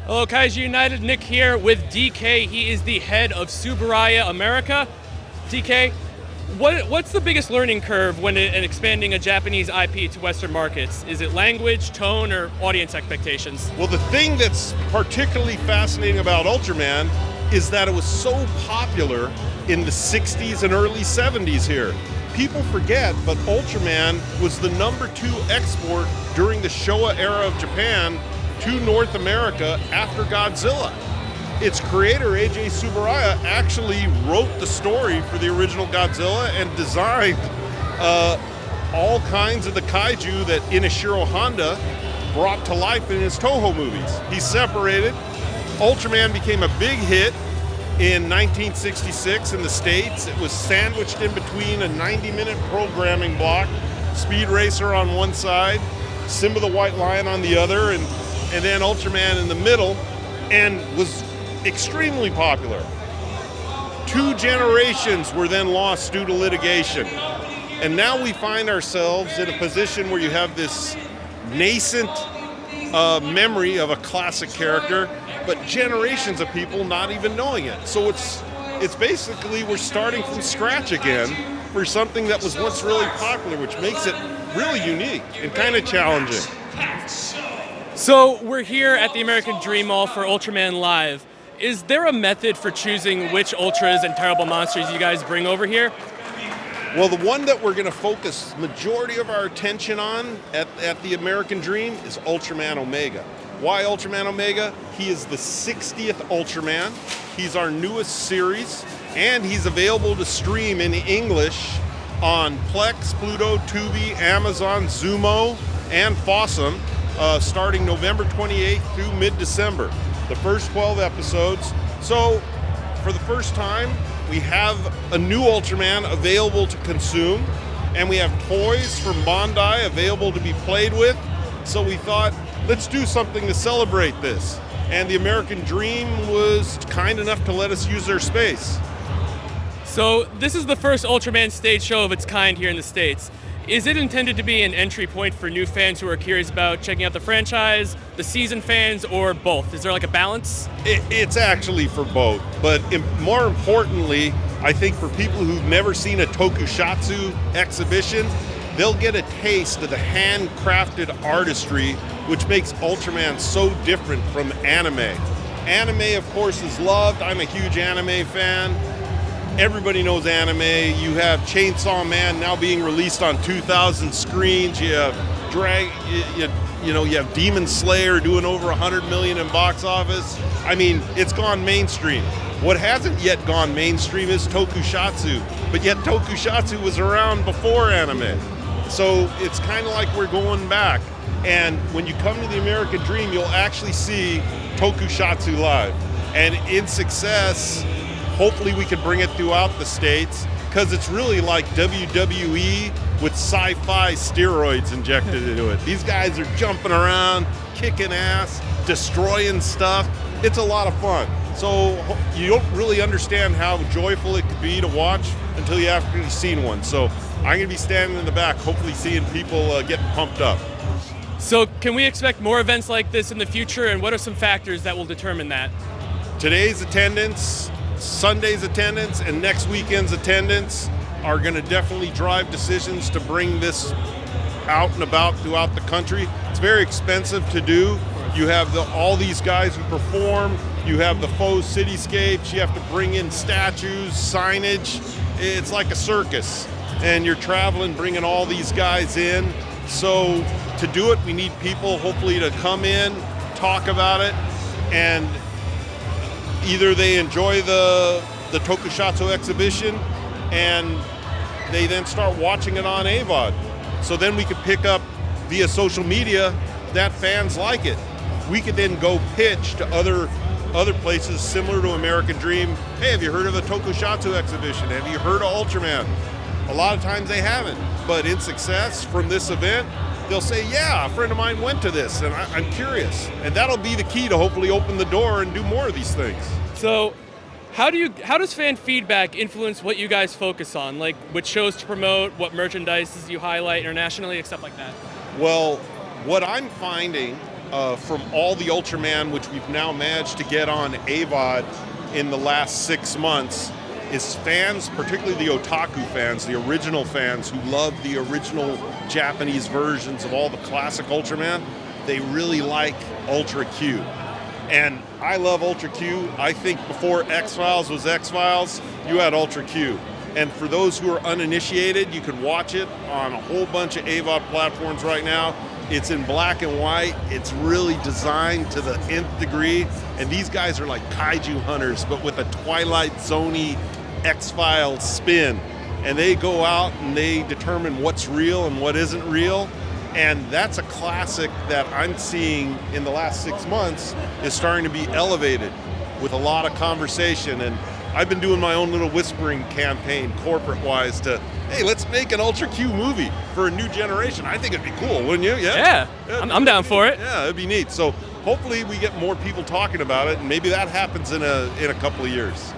Hello, Kaiju United. Nick here with DK. He is the head of Tsuburaya America. DK, what's the biggest learning curve when expanding a Japanese IP to Western markets? Is it language, tone, or audience expectations? Well, the thing that's particularly fascinating about Ultraman is that it was so popular in the 60s and early 70s here. People forget, but Ultraman was the #2 export during the Showa era of Japan to North America after Godzilla. Its creator, A.J. Tsuburaya, actually wrote the story for the original Godzilla and designed all kinds of the kaiju that Inashiro Honda brought to life in his Toho movies. He separated. Ultraman became a big hit in 1966 in the States. It was sandwiched in between a 90-minute programming block, Speed Racer on one side, Simba the White Lion on the other, and then Ultraman in the middle, and was extremely popular. 2 generations were then lost due to litigation. And now we find ourselves in a position where you have this nascent memory of a classic character, but generations of people not even knowing it. So it's basically we're starting from scratch again for something that was once really popular, which makes it really unique and kind of challenging. So we're here at the American Dream Mall for Ultraman Live. Is there a method for choosing which Ultras and terrible monsters you guys bring over here? Well, the one that we're going to focus majority of our attention on at the American Dream is Ultraman Omega. Why Ultraman Omega? He is the 60th Ultraman. He's our newest series, and he's available to stream in English on Plex, Pluto, Tubi, Amazon, Zumo, and Fossum, starting November 28th through mid-December. The first 12 episodes. So, for the first time, we have a new Ultraman available to consume, and we have toys from Bandai available to be played with. So we thought, let's do something to celebrate this. And the American Dream was kind enough to let us use their space. So this is the first Ultraman stage show of its kind here in the States. Is it intended to be an entry point for new fans who are curious about checking out the franchise, the seasoned fans, or both? Is there like a balance? It's actually for both, but more importantly, I think for people who've never seen a Tokusatsu exhibition, they'll get a taste of the handcrafted artistry, which makes Ultraman so different from anime. Anime, of course, is loved. I'm a huge anime fan. Everybody knows anime. You have Chainsaw Man now being released on 2,000 screens. You have you have Demon Slayer doing over 100 million in box office. I mean, it's gone mainstream. What hasn't yet gone mainstream is Tokusatsu, but yet Tokusatsu was around before anime. So it's kind of like we're going back. And when you come to the American Dream, you'll actually see Tokusatsu live. And in success, hopefully we can bring it throughout the States, because it's really like WWE with sci-fi steroids injected into it. These guys are jumping around, kicking ass, destroying stuff. It's a lot of fun. So you don't really understand how joyful it could be to watch until you actually seen one. So I'm going to be standing in the back, hopefully seeing people getting pumped up. So can we expect more events like this in the future, and what are some factors that will determine that? Today's attendance, Sunday's attendance, and next weekend's attendance are going to definitely drive decisions to bring this out and about throughout the country. It's very expensive to do. You have all these guys who perform, you have the faux cityscapes, you have to bring in statues, signage. It's like a circus, and you're traveling, bringing all these guys in. So to do it, we need people hopefully to come in, talk about it, and either they enjoy the Tokusatsu exhibition and they then start watching it on AVOD. So then we could pick up via social media that fans like it. We could then go pitch to other places similar to American Dream. Hey, have you heard of the Tokusatsu exhibition? Have you heard of Ultraman? A lot of times they haven't, but in success from this event, they'll say, yeah, a friend of mine went to this, and I'm curious. And that'll be the key to hopefully open the door and do more of these things. So how does fan feedback influence what you guys focus on? Like which shows to promote, what merchandises you highlight internationally, and stuff like that? Well, what I'm finding from all the Ultraman, which we've now managed to get on AVOD in the last 6 months, is fans, particularly the otaku fans, the original fans who love the original Japanese versions of all the classic Ultraman, they really like Ultra Q. And I love Ultra Q. I think before X-Files was X-Files, you had Ultra Q. And for those who are uninitiated, you can watch it on a whole bunch of AVOD platforms right now. It's in black and white. It's really designed to the nth degree. And these guys are like kaiju hunters, but with a Twilight Zone-y X-Files spin. And they go out and they determine what's real and what isn't real. And that's a classic that I'm seeing in the last 6 months is starting to be elevated with a lot of conversation. And I've been doing my own little whispering campaign corporate-wise to, hey, let's make an Ultra Q movie for a new generation. I think it'd be cool, wouldn't you? Yeah, I'm down for it. Yeah, it'd be neat. So hopefully we get more people talking about it, and maybe that happens in a couple of years.